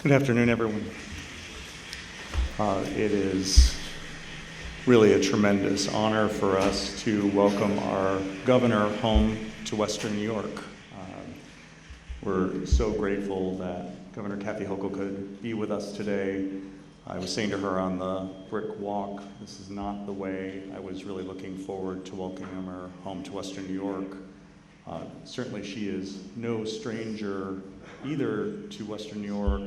Good afternoon, everyone. It is really a tremendous honor for us to welcome our governor home to Western New York. We're so grateful that Governor Kathy Hochul could be with us today. I was saying to her on the brick walk, this is not the way I was really looking forward to welcoming her home to Western New York. Certainly she is no stranger either to Western New York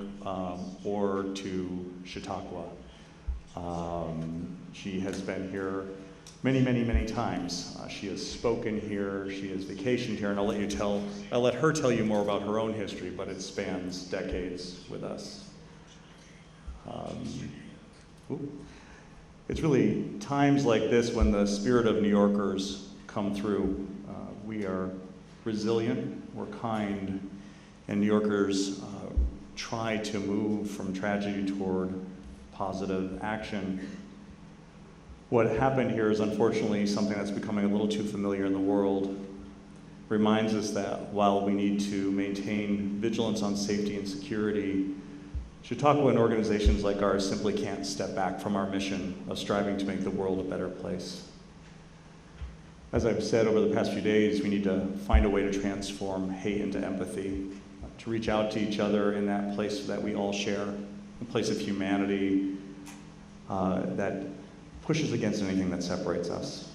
or to Chautauqua. She has been here many times. She has spoken here, she has vacationed here, and I'll let her tell you more about her own history, but it spans decades with us. It's really times like this when the spirit of New Yorkers come through. We are resilient, we're kind, and New Yorkers try to move from tragedy toward positive action. What happened here is unfortunately something that's becoming a little too familiar in the world. Reminds us that while we need to maintain vigilance on safety and security, Chautauqua and organizations like ours simply can't step back from our mission of striving to make the world a better place. As I've said over the past few days, we need to find a way to transform hate into empathy, to reach out to each other in that place that we all share, a place of humanity that pushes against anything that separates us.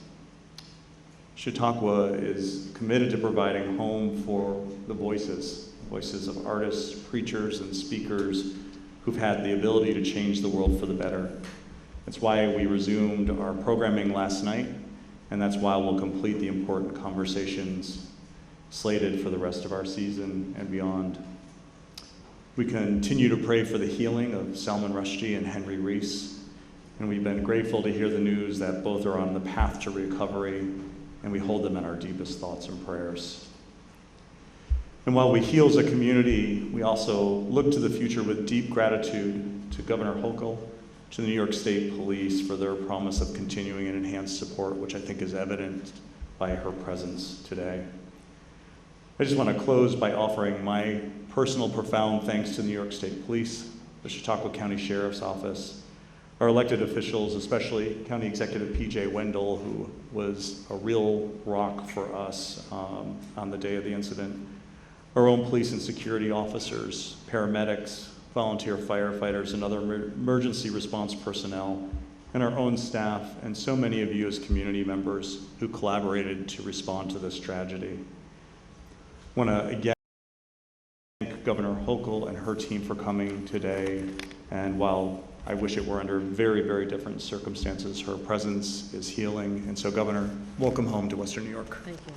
Chautauqua is committed to providing home for the voices of artists, preachers, and speakers who've had the ability to change the world for the better. That's why we resumed our programming last night, and that's why we'll complete the important conversations slated for the rest of our season and beyond. We continue to pray for the healing of Salman Rushdie and Henry Reese, and we've been grateful to hear the news that both are on the path to recovery, and we hold them in our deepest thoughts and prayers. And while we heal as a community, we also look to the future with deep gratitude to Governor Hochul, to the New York State Police for their promise of continuing and enhanced support, which I think is evident by her presence today. I just want to close by offering my personal profound thanks to the New York State Police, the Chautauqua County Sheriff's Office, our elected officials, especially County Executive P.J. Wendell, who was a real rock for us on the day of the incident, our own police and security officers, paramedics, volunteer firefighters, and other emergency response personnel, and our own staff, and so many of you as community members who collaborated to respond to this tragedy. I want to again thank Governor Hochul and her team for coming today, and while I wish it were under very different circumstances, her presence is healing, and so Governor, welcome home to Western New York. Thank you.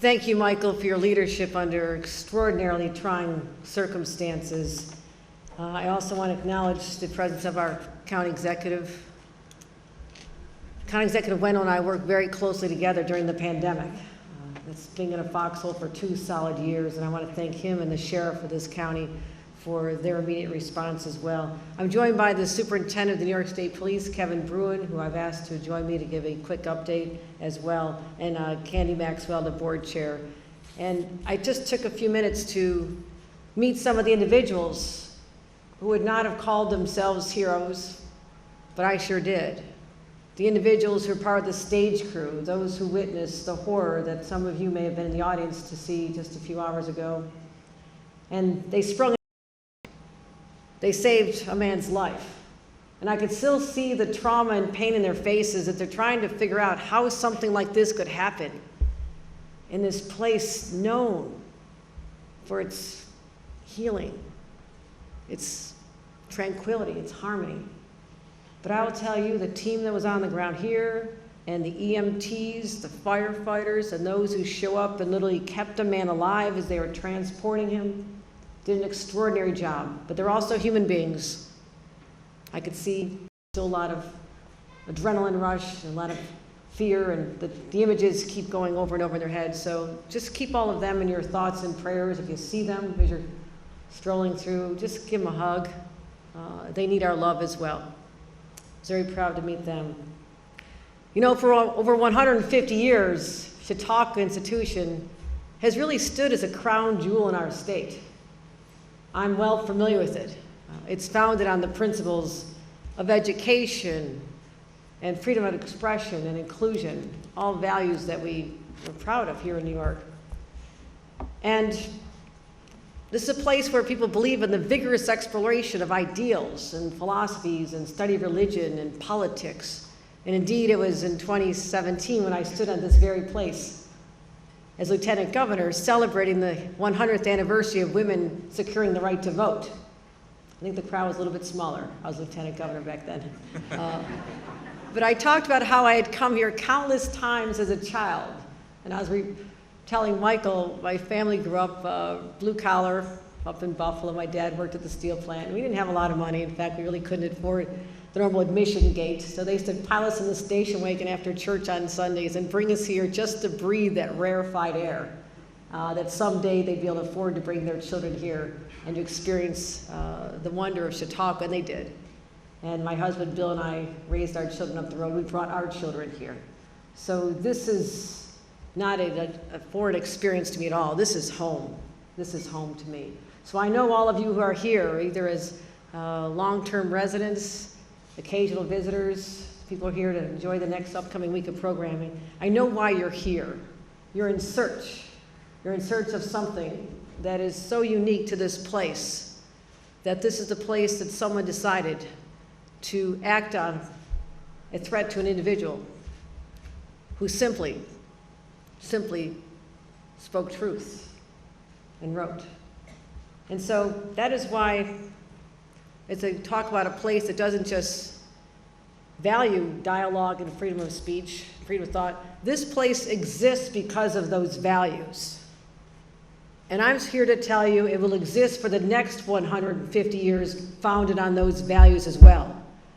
Thank you, Michael, for your leadership under extraordinarily trying circumstances. I also want to acknowledge the presence of our county executive. County Executive Wendell and I worked very closely together during the pandemic. It's being in a foxhole for 2 solid years, and I want to thank him and the sheriff of this county for their immediate response as well. I'm joined by the superintendent of the New York State Police, Kevin Bruin, who I've asked to join me to give a quick update as well, and Candy Maxwell, the board chair. And I just took a few minutes to meet some of the individuals who would not have called themselves heroes, but I sure did. The individuals who are part of the stage crew, those who witnessed the horror that some of you may have been in the audience to see just a few hours ago. And they saved a man's life. And I could still see the trauma and pain in their faces that they're trying to figure out how something like this could happen in this place known for its healing, its tranquility, its harmony. But I will tell you, the team that was on the ground here, and the EMTs, the firefighters, and those who show up and literally kept a man alive as they were transporting him, did an extraordinary job. But they're also human beings. I could see still a lot of adrenaline rush, and a lot of fear, and the images keep going over and over in their heads. So just keep all of them in your thoughts and prayers. If you see them as you're strolling through, just give them a hug. They need our love as well. I was very proud to meet them. You know, for over 150 years, Chautauqua institution has really stood as a crown jewel in our state. I'm well familiar with it. It's founded on the principles of education and freedom of expression and inclusion, all values that we are proud of here in New York. And this is a place where people believe in the vigorous exploration of ideals and philosophies and study of religion and politics. And indeed, it was in 2017 when I stood on this very place as Lieutenant Governor celebrating the 100th anniversary of women securing the right to vote. I think the crowd was a little bit smaller. I was Lieutenant Governor back then. But I talked about how I had come here countless times as a child. And I was telling Michael, my family grew up blue collar up in Buffalo. My dad worked at the steel plant. We didn't have a lot of money. In fact, we really couldn't afford the normal admission gate. So they used to pile us in the station wagon after church on Sundays and bring us here just to breathe that rarefied air that someday they'd be able to afford to bring their children here and to experience the wonder of Chautauqua, and they did. And my husband Bill and I raised our children up the road. We brought our children here. So this is not a foreign experience to me at all. This is home. This is home to me. So I know all of you who are here, either as long-term residents, occasional visitors, people are here to enjoy the next upcoming week of programming. I know why you're here. You're in search. You're in search of something that is so unique to this place, that this is the place that someone decided to act on a threat to an individual who simply spoke truth and wrote. And so that is why it's a talk about a place that doesn't just value dialogue and freedom of speech, freedom of thought. This place exists because of those values. And I'm here to tell you it will exist for the next 150 years founded on those values as well.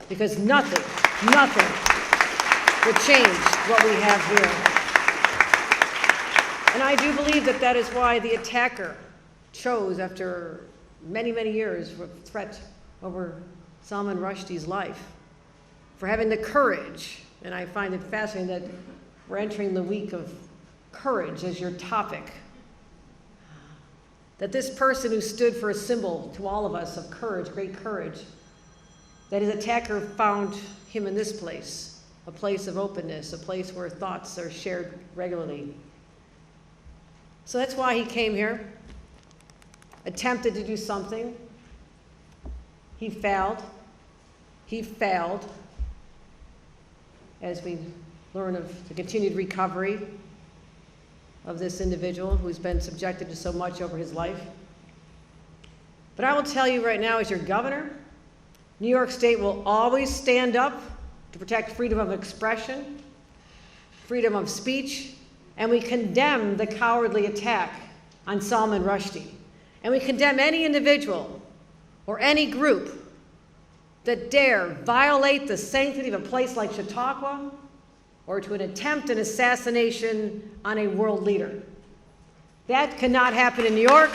Because nothing will change what we have here. And I do believe that that is why the attacker chose, after many, many years of threat over Salman Rushdie's life, for having the courage, and I find it fascinating that we're entering the week of courage as your topic, that this person who stood for a symbol to all of us of courage, great courage, that his attacker found him in this place, a place of openness, a place where thoughts are shared regularly. So that's why he came here, attempted to do something. He failed. He failed, as we learn of the continued recovery of this individual who's been subjected to so much over his life. But I will tell you right now, as your governor, New York State will always stand up to protect freedom of expression, freedom of speech, and we condemn the cowardly attack on Salman Rushdie. And we condemn any individual or any group that dare violate the sanctity of a place like Chautauqua or to attempt an assassination on a world leader. That cannot happen in New York.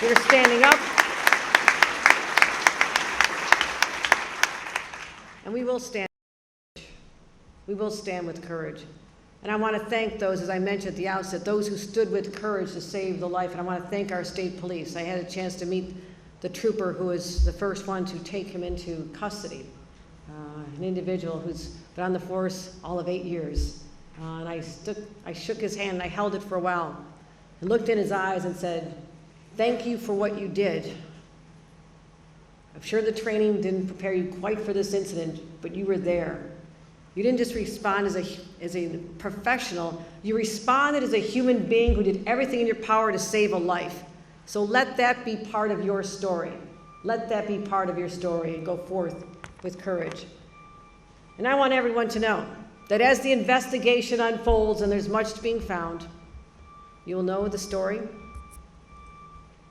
We're standing up. And we will stand. We will stand with courage. And I want to thank those, as I mentioned at the outset, those who stood with courage to save the life. And I want to thank our state police. I had a chance to meet the trooper who was the first one to take him into custody, an individual who's been on the force all of 8 years. And I shook his hand and I held it for a while and looked in his eyes and said, "Thank you for what you did. I'm sure the training didn't prepare you quite for this incident, but you were there. You didn't just respond as a professional, you responded as a human being who did everything in your power to save a life. So let that be part of your story. Let that be part of your story and go forth with courage." And I want everyone to know that as the investigation unfolds and there's much being found, you'll know the story.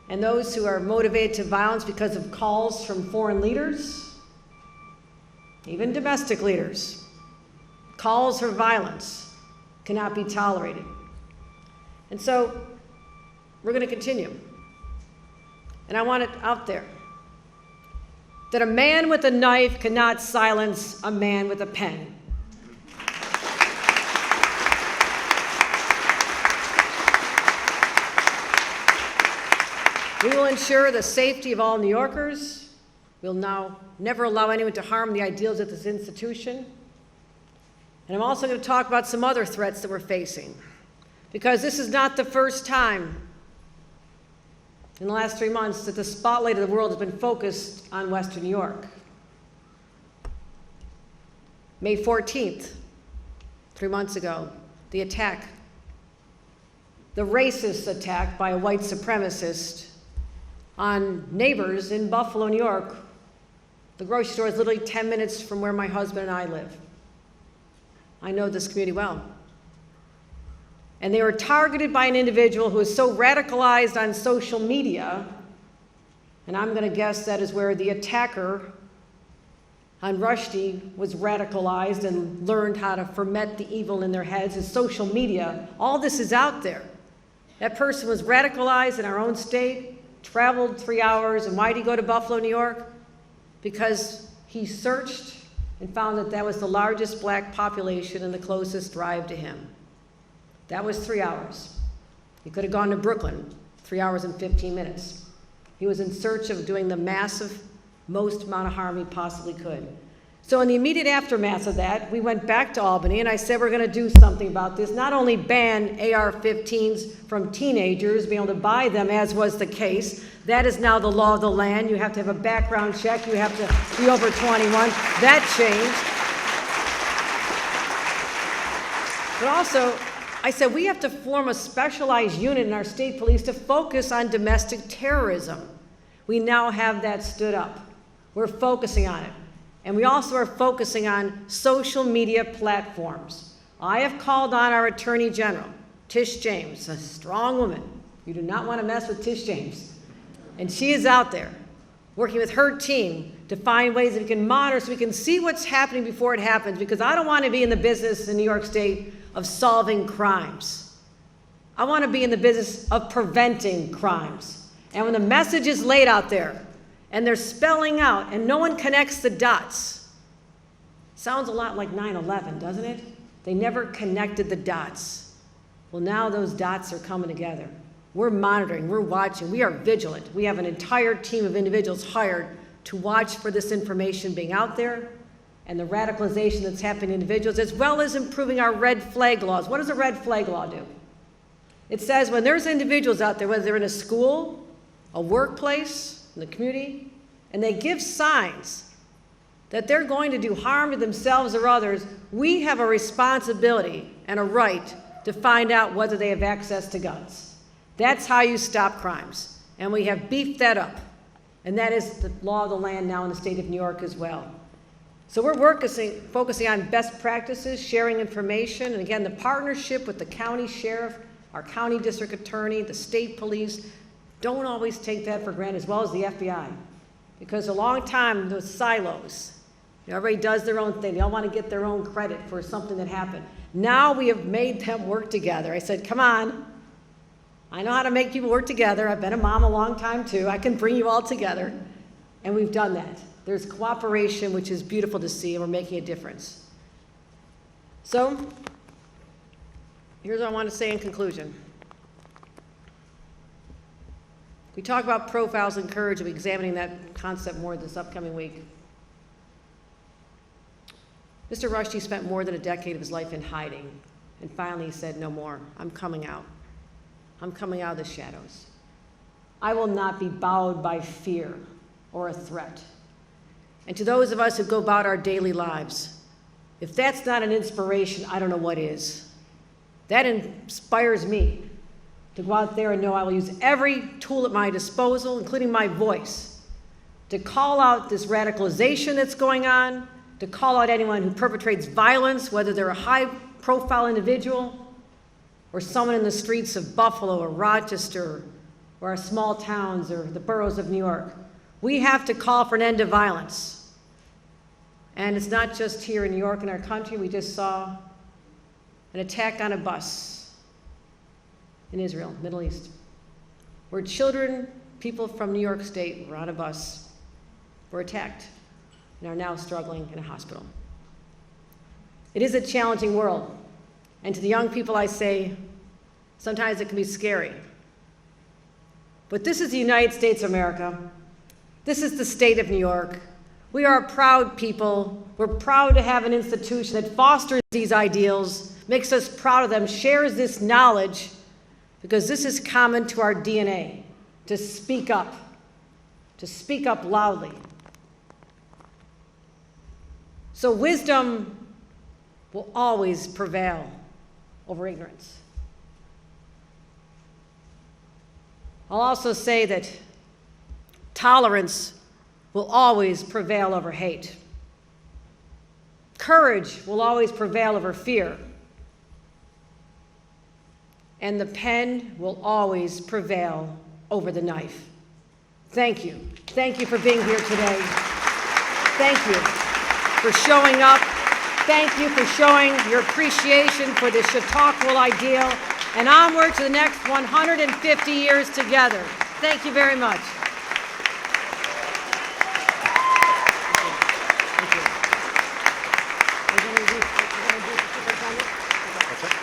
And those who are motivated to violence because of calls from foreign leaders, even domestic leaders, calls for violence cannot be tolerated. And so we're going to continue. And I want it out there that a man with a knife cannot silence a man with a pen. We will ensure the safety of all New Yorkers. We'll now never allow anyone to harm the ideals of this institution. And I'm also going to talk about some other threats that we're facing, because this is not the first time in the last 3 months that the spotlight of the world has been focused on Western New York. May 14th, 3 months ago, the attack, the racist attack by a white supremacist on neighbors in Buffalo, New York. The grocery store is literally 10 minutes from where my husband and I live. I know this community well. And they were targeted by an individual who is so radicalized on social media, and I'm going to guess that is where the attacker on Rushdie was radicalized and learned how to ferment the evil in their heads, is social media. All this is out there. That person was radicalized in our own state, traveled 3 hours, and why did he go to Buffalo, New York? Because he searched and found that that was the largest black population and the closest drive to him. That was 3 hours. He could have gone to Brooklyn, 3 hours and 15 minutes. He was in search of doing the massive, most amount of harm he possibly could. So in the immediate aftermath of that, we went back to Albany, and I said we're going to do something about this. Not only ban AR-15s from teenagers, being able to buy them, as was the case. That is now the law of the land. You have to have a background check. You have to be over 21. That changed. But also, I said we have to form a specialized unit in our state police to focus on domestic terrorism. We now have that stood up. We're focusing on it. And we also are focusing on social media platforms. I have called on our Attorney General, Tish James, a strong woman. You do not want to mess with Tish James. And she is out there working with her team to find ways that we can monitor so we can see what's happening before it happens, because I don't want to be in the business in New York State of solving crimes. I want to be in the business of preventing crimes. And when the message is laid out there, and they're spelling out, and no one connects the dots. Sounds a lot like 9/11, doesn't it? They never connected the dots. Well, now those dots are coming together. We're monitoring, we're watching, we are vigilant. We have an entire team of individuals hired to watch for this information being out there and the radicalization that's happening to individuals, as well as improving our red flag laws. What does a red flag law do? It says when there's individuals out there, whether they're in a school, a workplace, in the community, and they give signs that they're going to do harm to themselves or others, we have a responsibility and a right to find out whether they have access to guns. That's how you stop crimes. And we have beefed that up. And that is the law of the land now in the state of New York as well. So we're focusing on best practices, sharing information, and again, the partnership with the county sheriff, our county district attorney, the state police. Don't always take that for granted, as well as the FBI. Because a long time, those silos, everybody does their own thing. They all want to get their own credit for something that happened. Now we have made them work together. I said, come on. I know how to make people work together. I've been a mom a long time too. I can bring you all together. And we've done that. There's cooperation, which is beautiful to see, and we're making a difference. So, here's what I want to say in conclusion. We talk about profiles and courage. We'll be examining that concept more this upcoming week. Mr. Rushdie spent more than a decade of his life in hiding, and finally he said, no more. I'm coming out. I'm coming out of the shadows. I will not be bowed by fear or a threat. And to those of us who go about our daily lives, if that's not an inspiration, I don't know what is. That inspires me to go out there and know I will use every tool at my disposal, including my voice, to call out this radicalization that's going on, to call out anyone who perpetrates violence, whether they're a high-profile individual or someone in the streets of Buffalo or Rochester or our small towns or the boroughs of New York. We have to call for an end to violence. And it's not just here in New York in our country. We just saw an attack on a bus in Israel, Middle East, where children, people from New York State were on a bus, were attacked, and are now struggling in a hospital. It is a challenging world. And to the young people I say, sometimes it can be scary. but this is the United States of America. This is the state of New York. We are a proud people. We're proud to have an institution that fosters these ideals, makes us proud of them, shares this knowledge, because this is common to our DNA, to speak up loudly. So wisdom will always prevail over ignorance. I'll also say that tolerance will always prevail over hate. Courage will always prevail over fear. And the pen will always prevail over the knife. Thank you. Thank you for being here today. Thank you for showing up. Thank you for showing your appreciation for the Chautauqua ideal, and onward to the next 150 years together. Thank you very much.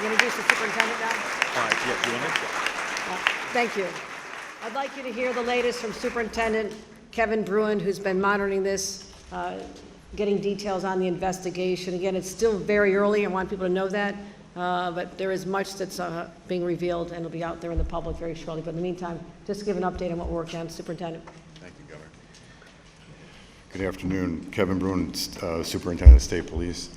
You introduce the superintendent now? Yeah, you want to? Thank you. I'd like you to hear the latest from Superintendent Kevin Bruin, who's been monitoring this, getting details on the investigation. Again, it's still very early. I want people to know that, but there is much that's being revealed, and it'll be out there in the public very shortly. But in the meantime, just give an update on what we're working on. Superintendent. Thank you, Governor. Good afternoon. Kevin Bruin, Superintendent of State Police.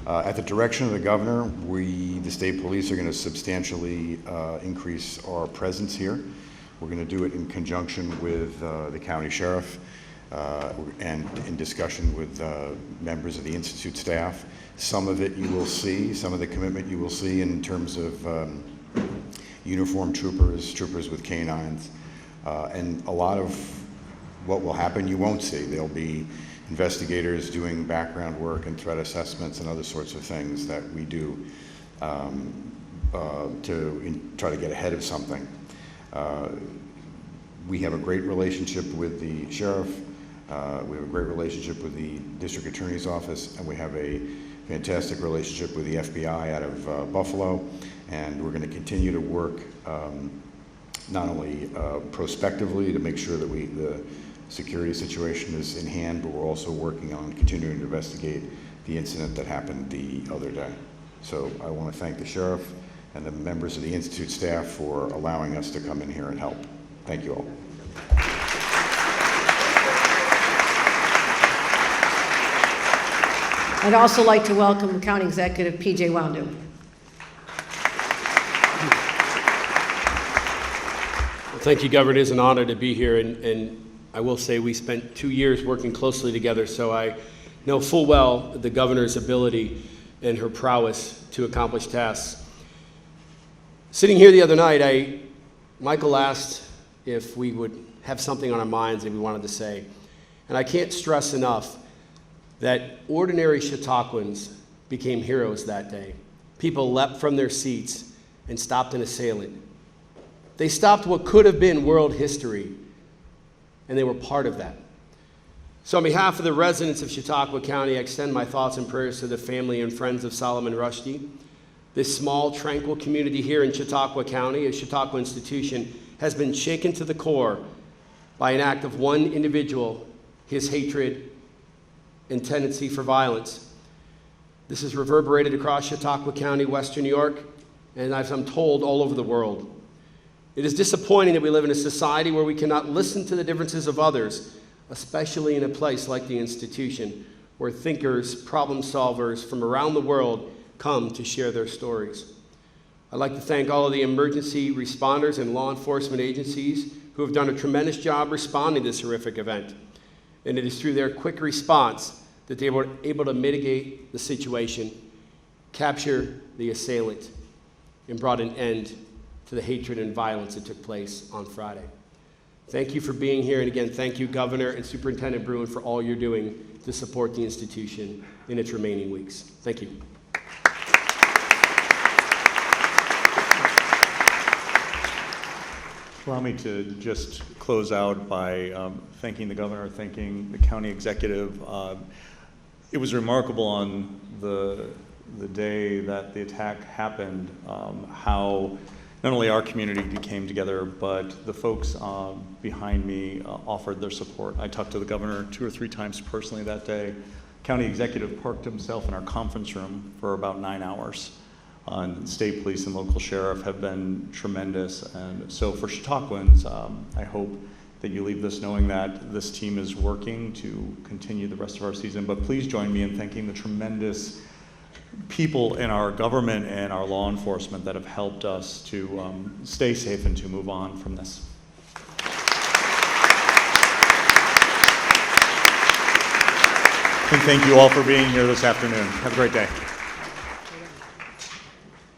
At the direction of the governor, the state police are going to substantially increase our presence here. We're going to do it in conjunction with the county sheriff and in discussion with members of the Institute staff. Some of it you will see, some of the commitment you will see in terms of uniformed troopers with canines, and a lot of what will happen you won't see. There'll be investigators doing background work and threat assessments and other sorts of things that we do to try to get ahead of something. We have a great relationship with the sheriff, we have a great relationship with the district attorney's office, and we have a fantastic relationship with the FBI out of Buffalo, and we're going to continue to work not only prospectively to make sure that the security situation is in hand, but we're also working on continuing to investigate the incident that happened the other day. So I want to thank the sheriff and the members of the Institute staff for allowing us to come in here and help. Thank you all. I'd also like to welcome County Executive P.J. Wandu. Well, thank you, Governor. It is an honor to be here, and I will say we spent 2 years working closely together, so I know full well the governor's ability and her prowess to accomplish tasks. Sitting here the other night, Michael asked if we would have something on our minds that we wanted to say. And I can't stress enough that ordinary Chautauquans became heroes that day. People leapt from their seats and stopped an assailant. They stopped what could have been world history, and they were part of that. So on behalf of the residents of Chautauqua County, I extend my thoughts and prayers to the family and friends of Solomon Rushdie. This small, tranquil community here in Chautauqua County, a Chautauqua institution, has been shaken to the core by an act of one individual, his hatred and tendency for violence. This has reverberated across Chautauqua County, Western New York, and as I'm told, all over the world. It is disappointing that we live in a society where we cannot listen to the differences of others, especially in a place like the institution, where thinkers, problem solvers from around the world come to share their stories. I'd like to thank all of the emergency responders and law enforcement agencies who have done a tremendous job responding to this horrific event. And it is through their quick response that they were able to mitigate the situation, capture the assailant, and brought an end to the hatred and violence that took place on Friday. Thank you for being here, and again, thank you, Governor and Superintendent Bruin, for all you're doing to support the institution in its remaining weeks. Thank you. Allow me to just close out by thanking the governor, thanking the county executive. It was remarkable on the day that the attack happened, how not only our community came together, but the folks behind me offered their support. I talked to the governor 2 or 3 times personally that day. County executive parked himself in our conference room for about 9 hours. And state police and local sheriff have been tremendous. And so for Chautauquans, I hope that you leave this knowing that this team is working to continue the rest of our season. But please join me in thanking the tremendous people in our government and our law enforcement that have helped us to stay safe and to move on from this. And thank you all for being here this afternoon. Have a great day.